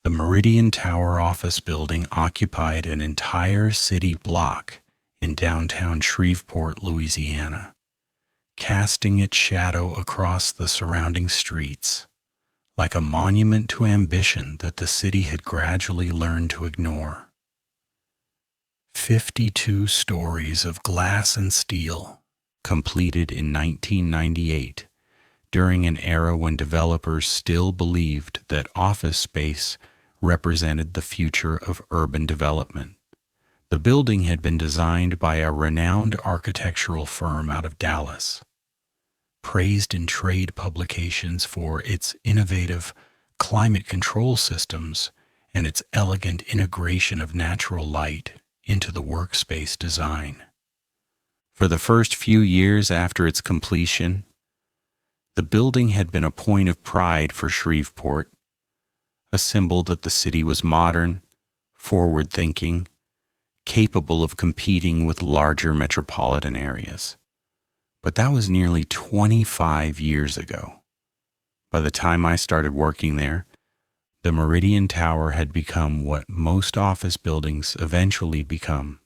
The Meridian Tower office building occupied an entire city block in downtown Shreveport, Louisiana, casting its shadow across the surrounding streets, like a monument to ambition that the city had gradually learned to ignore. 52 stories of glass and steel, completed in 1998, during an era when developers still believed that office space represented the future of urban development. The building had been designed by a renowned architectural firm out of Dallas, praised in trade publications for its innovative climate control systems and its elegant integration of natural light into the workspace design. For the first few years after its completion, the building had been a point of pride for Shreveport, a symbol that the city was modern, forward-thinking, capable of competing with larger metropolitan areas. But that was nearly 25 years ago. By the time I started working there, the Meridian Tower had become what most office buildings eventually become: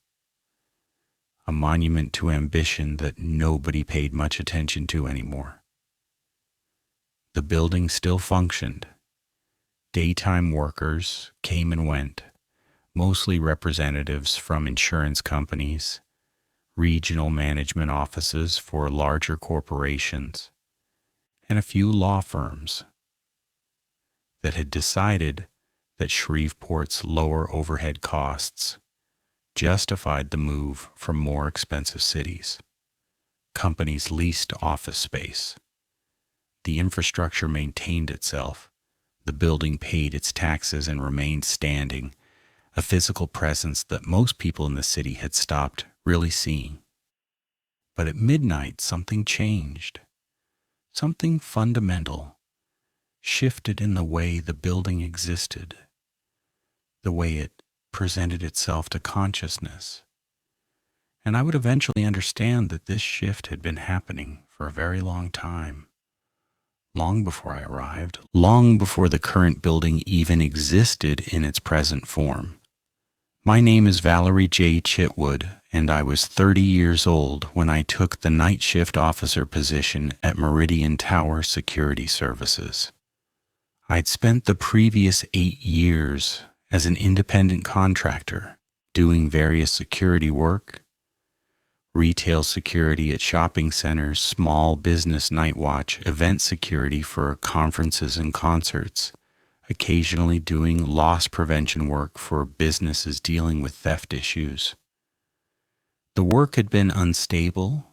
a monument to ambition that nobody paid much attention to anymore. The building still functioned. Daytime workers came and went, mostly representatives from insurance companies, regional management offices for larger corporations, and a few law firms that had decided that Shreveport's lower overhead costs justified the move from more expensive cities. Companies leased office space. The infrastructure maintained itself. The building paid its taxes and remained standing, a physical presence that most people in the city had stopped really seeing. But at midnight, something changed. Something fundamental shifted in the way the building existed, the way it presented itself to consciousness. And I would eventually understand that this shift had been happening for a very long time. Long before I arrived, long before the current building even existed in its present form. My name is Valerie J. Chitwood, and I was 30 years old when I took the night shift officer position at Meridian Tower Security Services. I'd spent the previous 8 years as an independent contractor, doing various security work, retail security at shopping centers, small business night watch, event security for conferences and concerts, occasionally doing loss prevention work for businesses dealing with theft issues. The work had been unstable,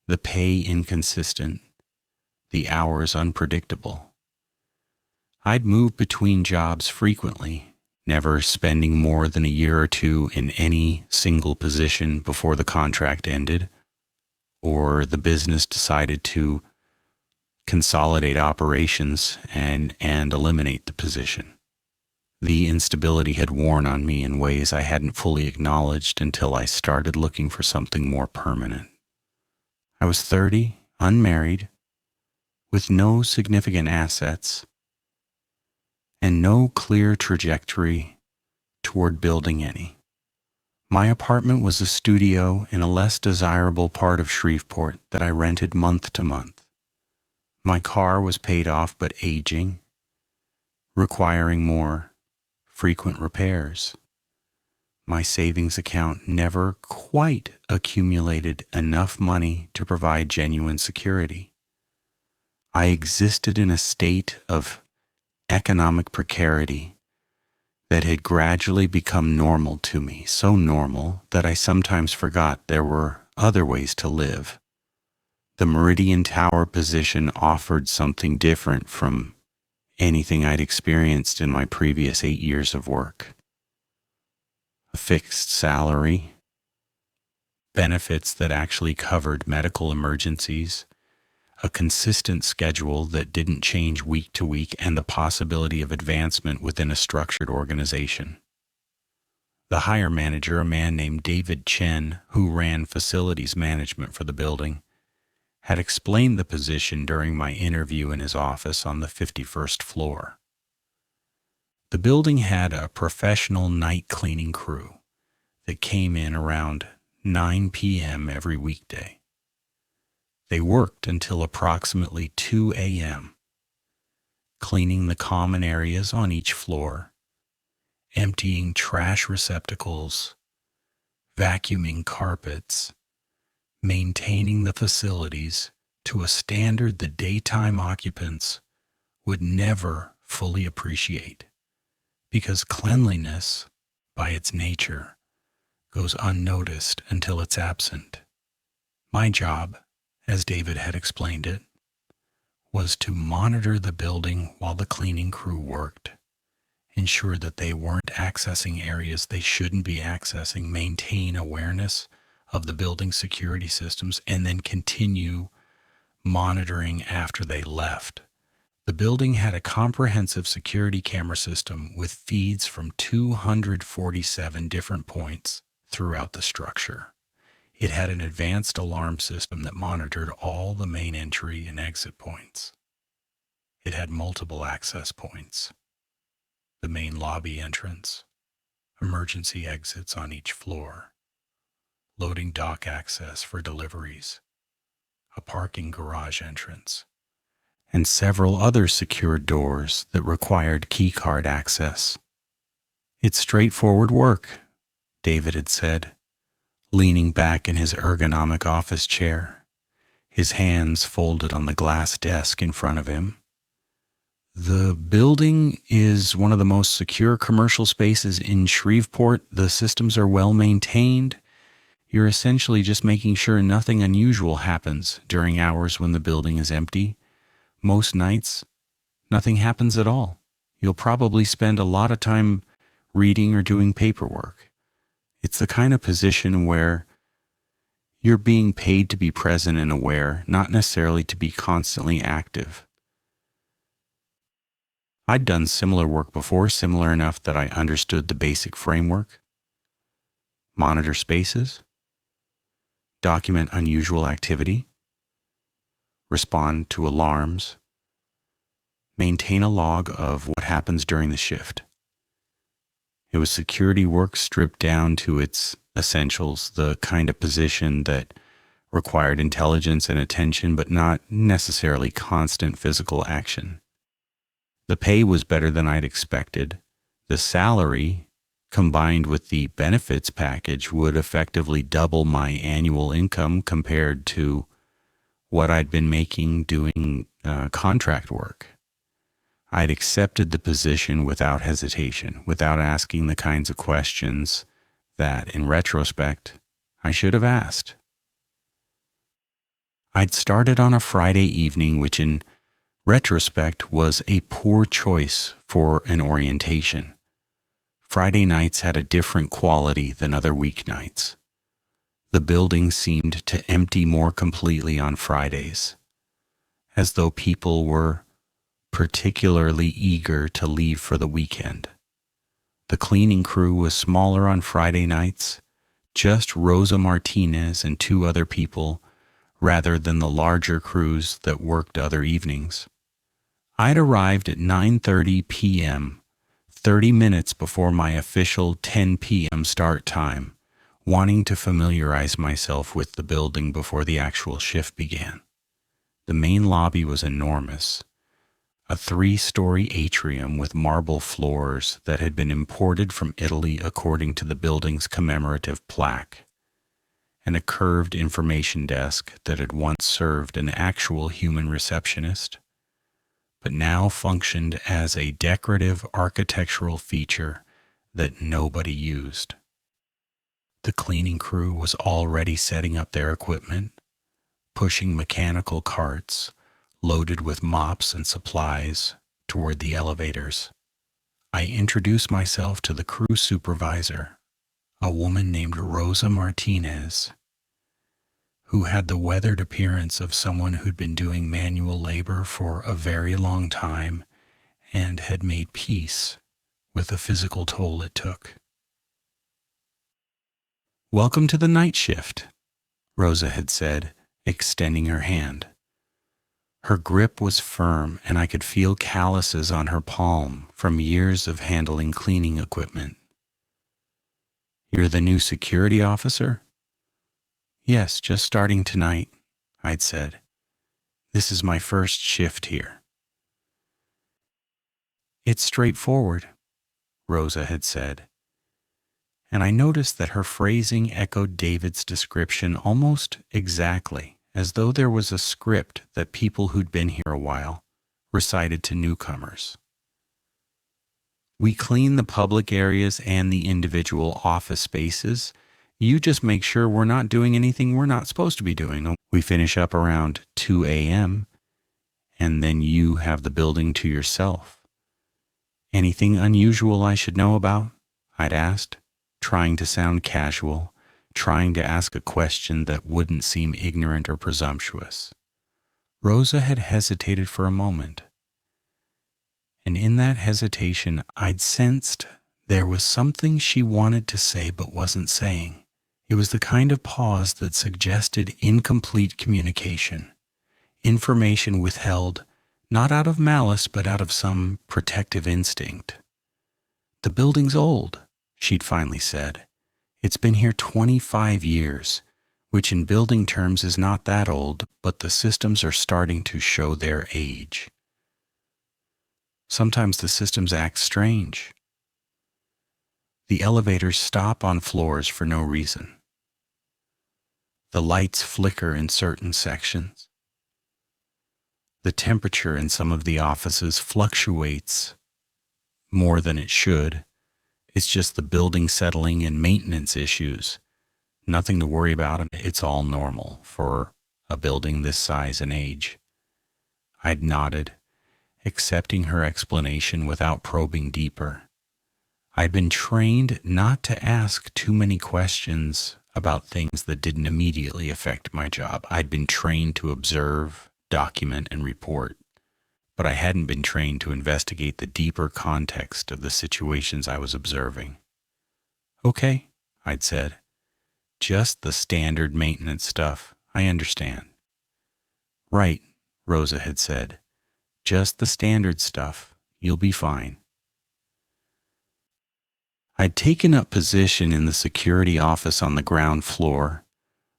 the pay inconsistent, the hours unpredictable. I'd moved between jobs frequently, never spending more than a year or two in any single position before the contract ended, or the business decided to consolidate operations and eliminate the position. The instability had worn on me in ways I hadn't fully acknowledged until I started looking for something more permanent. I was 30, unmarried, with no significant assets, and no clear trajectory toward building any. My apartment was a studio in a less desirable part of Shreveport that I rented month to month. My car was paid off but aging, requiring more frequent repairs. My savings account never quite accumulated enough money to provide genuine security. I existed in a state of economic precarity that had gradually become normal to me, so normal that I sometimes forgot there were other ways to live. The Meridian Tower position offered something different from anything I'd experienced in my previous 8 years of work. A fixed salary, benefits that actually covered medical emergencies, a consistent schedule that didn't change week to week, and the possibility of advancement within a structured organization. The hire manager, a man named David Chen, who ran facilities management for the building, had explained the position during my interview in his office on the 51st floor. The building had a professional night cleaning crew that came in around 9 p.m. every weekday. They worked until approximately 2 a.m., cleaning the common areas on each floor, emptying trash receptacles, vacuuming carpets, maintaining the facilities to a standard the daytime occupants would never fully appreciate, because cleanliness, by its nature, goes unnoticed until it's absent. My job, as David had explained it, was to monitor the building while the cleaning crew worked, ensure that they weren't accessing areas they shouldn't be accessing, maintain awareness of the building's security systems, and then continue monitoring after they left. The building had a comprehensive security camera system with feeds from 247 different points throughout the structure. It had an advanced alarm system that monitored all the main entry and exit points. It had multiple access points, the main lobby entrance, emergency exits on each floor, loading dock access for deliveries, a parking garage entrance, and several other secured doors that required keycard access. "It's straightforward work," David had said, leaning back in his ergonomic office chair, his hands folded on the glass desk in front of him. "The building is one of the most secure commercial spaces in Shreveport. The systems are well maintained. You're essentially just making sure nothing unusual happens during hours when the building is empty. Most nights, nothing happens at all. You'll probably spend a lot of time reading or doing paperwork. It's the kind of position where you're being paid to be present and aware, not necessarily to be constantly active." I'd done similar work before, similar enough that I understood the basic framework. Monitor spaces, document unusual activity, respond to alarms, maintain a log of what happens during the shift. It was security work stripped down to its essentials, the kind of position that required intelligence and attention, but not necessarily constant physical action. The pay was better than I'd expected. The salary, combined with the benefits package, would effectively double my annual income compared to what I'd been making doing contract work. I'd accepted the position without hesitation, without asking the kinds of questions that, in retrospect, I should have asked. I'd started on a Friday evening, which in retrospect was a poor choice for an orientation. Friday nights had a different quality than other weeknights. The building seemed to empty more completely on Fridays, as though people were particularly eager to leave for the weekend. The cleaning crew was smaller on Friday nights, just Rosa Martinez and 2 other people, rather than the larger crews that worked other evenings. I'd arrived at 9:30 p.m., 30 minutes before my official 10 p.m. start time, wanting to familiarize myself with the building before the actual shift began. The main lobby was enormous, a 3-story atrium with marble floors that had been imported from Italy according to the building's commemorative plaque, and a curved information desk that had once served an actual human receptionist, but now functioned as a decorative architectural feature that nobody used. The cleaning crew was already setting up their equipment, pushing mechanical carts loaded with mops and supplies toward the elevators. I introduced myself to the crew supervisor, a woman named Rosa Martinez, who had the weathered appearance of someone who'd been doing manual labor for a very long time and had made peace with the physical toll it took. "Welcome to the night shift," Rosa had said, extending her hand. Her grip was firm, and I could feel calluses on her palm from years of handling cleaning equipment. "You're the new security officer?" "Yes, just starting tonight," I'd said. "This is my first shift here." "It's straightforward," Rosa had said, and I noticed that her phrasing echoed David's description almost exactly, as though there was a script that people who'd been here a while recited to newcomers. "We clean the public areas and the individual office spaces. You just make sure we're not doing anything we're not supposed to be doing. We finish up around 2 a.m., and then you have the building to yourself." "Anything unusual I should know about?" I'd asked, trying to sound casual, trying to ask a question that wouldn't seem ignorant or presumptuous. Rosa had hesitated for a moment, and in that hesitation I'd sensed there was something she wanted to say but wasn't saying. It was the kind of pause that suggested incomplete communication, information withheld, not out of malice but out of some protective instinct. "The building's old," she'd finally said. "It's been here 25 years, which in building terms is not that old, but the systems are starting to show their age. Sometimes the systems act strange. The elevators stop on floors for no reason. The lights flicker in certain sections. The temperature in some of the offices fluctuates more than it should. It's just the building settling and maintenance issues. Nothing to worry about. It's all normal for a building this size and age." I'd nodded, accepting her explanation without probing deeper. I'd been trained not to ask too many questions about things that didn't immediately affect my job. I'd been trained to observe, document, and report, but I hadn't been trained to investigate the deeper context of the situations I was observing. "Okay," I'd said. "Just the standard maintenance stuff. I understand." "Right," Rosa had said. "Just the standard stuff. You'll be fine." I'd taken up position in the security office on the ground floor,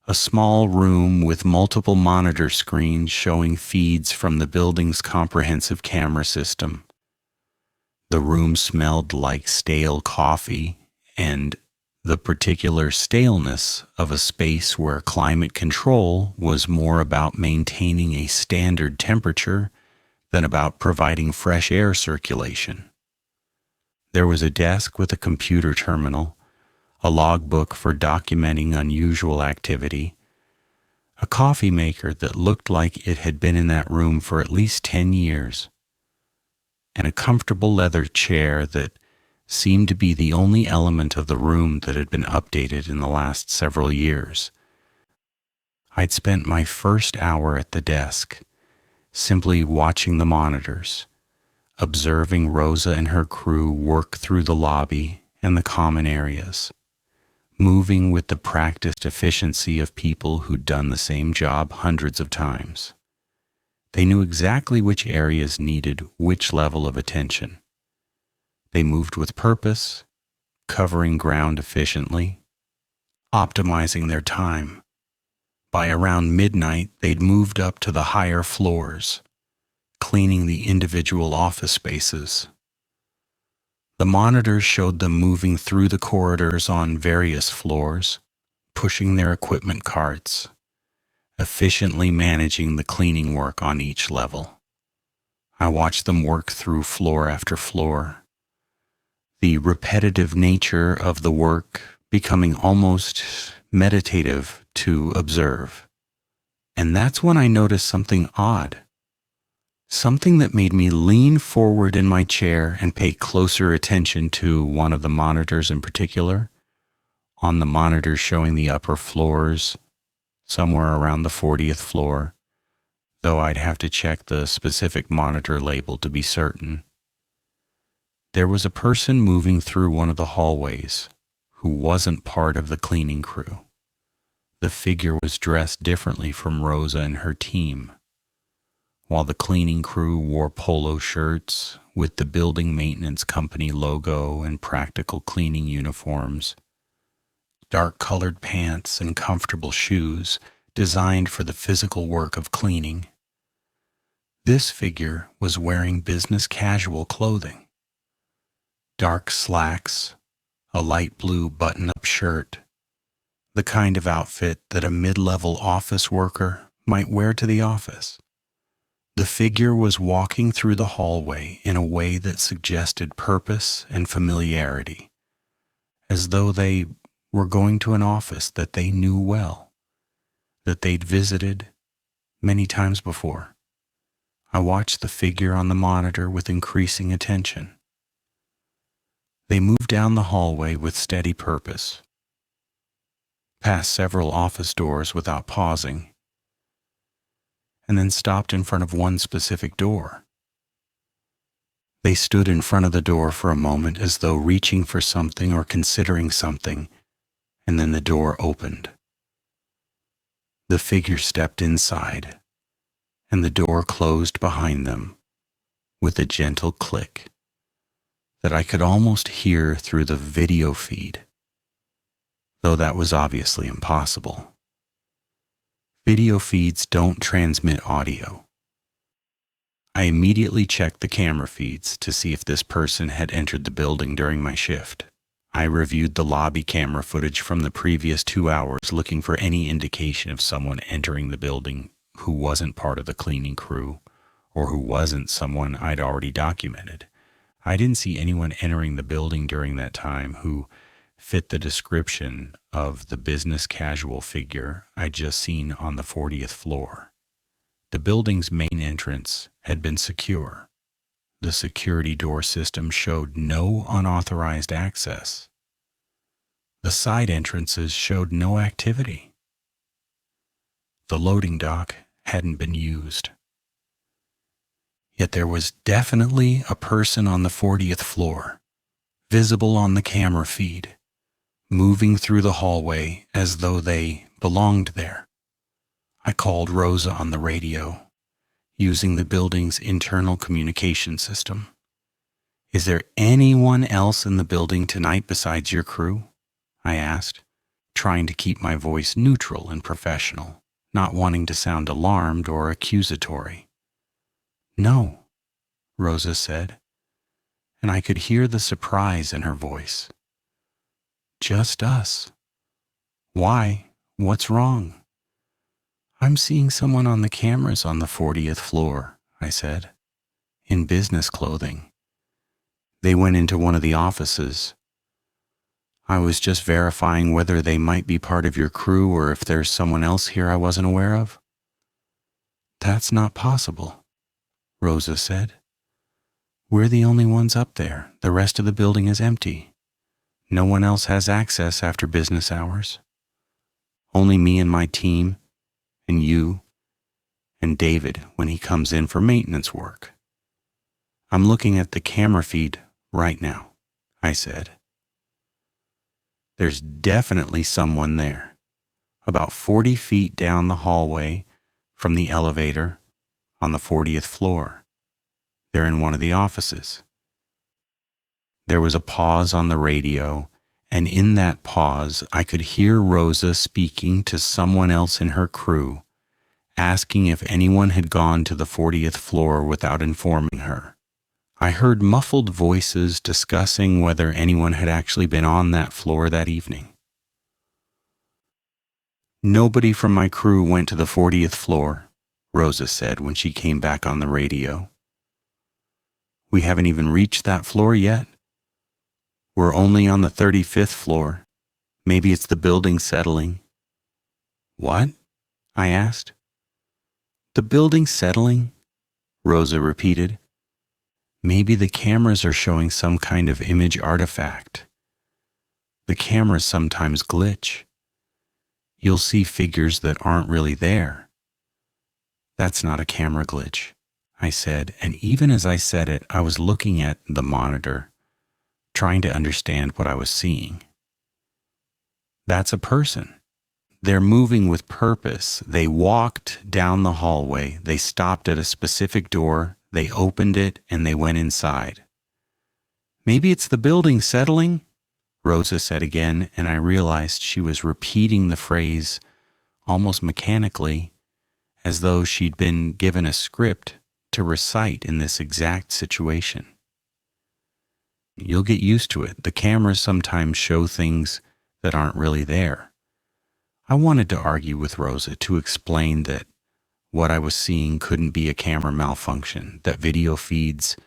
a small room with multiple monitor screens showing feeds from the building's comprehensive camera system. The room smelled like stale coffee and the particular staleness of a space where climate control was more about maintaining a standard temperature than about providing fresh air circulation. There was a desk with a computer terminal, a logbook for documenting unusual activity, a coffee maker that looked like it had been in that room for at least 10 years, and a comfortable leather chair that seemed to be the only element of the room that had been updated in the last several years. I'd spent my first hour at the desk, simply watching the monitors, observing Rosa and her crew work through the lobby and the common areas, moving with the practiced efficiency of people who'd done the same job hundreds of times. They knew exactly which areas needed which level of attention. They moved with purpose, covering ground efficiently, optimizing their time. By around midnight, they'd moved up to the higher floors, cleaning the individual office spaces. The monitors showed them moving through the corridors on various floors, pushing their equipment carts, efficiently managing the cleaning work on each level. I watched them work through floor after floor, the repetitive nature of the work becoming almost meditative to observe. And that's when I noticed something odd, something that made me lean forward in my chair and pay closer attention to one of the monitors in particular. On the monitor showing the upper floors, somewhere around the 40th floor, though I'd have to check the specific monitor label to be certain. There was a person moving through one of the hallways who wasn't part of the cleaning crew. The figure was dressed differently from Rosa and her team. while the cleaning crew wore polo shirts with the building maintenance company logo and practical cleaning uniforms, dark-colored pants and comfortable shoes designed for the physical work of cleaning. This figure was wearing business casual clothing, dark slacks, a light blue button-up shirt, the kind of outfit that a mid-level office worker might wear to the office. The figure was walking through the hallway in a way that suggested purpose and familiarity, as though they were going to an office that they knew well, that they'd visited many times before. I watched the figure on the monitor with increasing attention. They moved down the hallway with steady purpose, past several office doors without pausing, and then stopped in front of one specific door. They stood in front of the door for a moment as though reaching for something or considering something, and then the door opened. The figure stepped inside, and the door closed behind them with a gentle click that I could almost hear through the video feed, though that was obviously impossible. Video feeds don't transmit audio. I immediately checked the camera feeds to see if this person had entered the building during my shift. I reviewed the lobby camera footage from the previous 2 hours, looking for any indication of someone entering the building who wasn't part of the cleaning crew or who wasn't someone I'd already documented. I didn't see anyone entering the building during that time who fit the description of the business casual figure I'd just seen on the 40th floor. The building's main entrance had been secure. The security door system showed no unauthorized access. The side entrances showed no activity. The loading dock hadn't been used. Yet there was definitely a person on the 40th floor, visible on the camera feed, moving through the hallway as though they belonged there. I called Rosa on the radio, using the building's internal communication system. "Is there anyone else in the building tonight besides your crew?" I asked, trying to keep my voice neutral and professional, not wanting to sound alarmed or accusatory. "No," Rosa said, and I could hear the surprise in her voice. "Just us." "Why? What's wrong?" "I'm seeing someone on the cameras on the 40th floor," I said, "in business clothing. They went into one of the offices. I was just verifying whether they might be part of your crew or if there's someone else here I wasn't aware of." "That's not possible," Rosa said. "We're the only ones up there. The rest of the building is empty. No one else has access after business hours. Only me and my team, and you, and David when he comes in for maintenance work. I'm looking at the camera feed right now," I said. "There's definitely someone there, about 40 feet down the hallway from the elevator on the 40th floor. They're in one of the offices." There was a pause on the radio, and in that pause I could hear Rosa speaking to someone else in her crew, asking if anyone had gone to the 40th floor without informing her. I heard muffled voices discussing whether anyone had actually been on that floor that evening. "Nobody from my crew went to the 40th floor," Rosa said when she came back on the radio. "We haven't even reached that floor yet. We're only on the 35th floor. Maybe it's the building settling." "What?" I asked. "The building settling?" Rosa repeated. "Maybe the cameras are showing some kind of image artifact. The cameras sometimes glitch. You'll see figures that aren't really there." "That's not a camera glitch," I said, and even as I said it, I was looking at the monitor, trying to understand what I was seeing. "That's a person. They're moving with purpose. They walked down the hallway. They stopped at a specific door. They opened it and they went inside. Maybe it's the building settling, Rosa said again, and I realized she was repeating the phrase almost mechanically, as though she'd been given a script to recite in this exact situation. You'll get used to it. The cameras sometimes show things that aren't really there. I wanted to argue with Rosa to explain that what I was seeing couldn't be a camera malfunction, that video feeds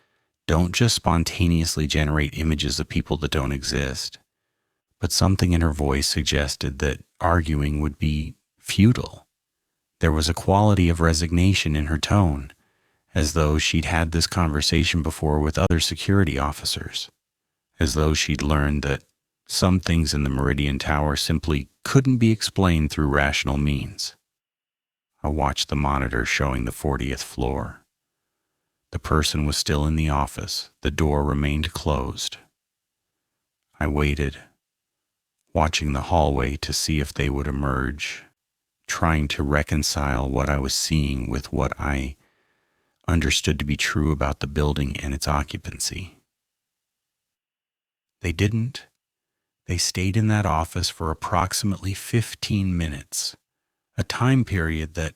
don't just spontaneously generate images of people that don't exist. But something in her voice suggested that arguing would be futile. There was a quality of resignation in her tone, as though she'd had this conversation before with other security officers, as though she'd learned that some things in the Meridian Tower simply couldn't be explained through rational means. I watched the monitor showing the 40th floor. The person was still in the office. The door remained closed. I waited, watching the hallway to see if they would emerge, trying to reconcile what I was seeing with what I understood to be true about the building and its occupancy. They didn't. They stayed in that office for approximately 15 minutes, a time period that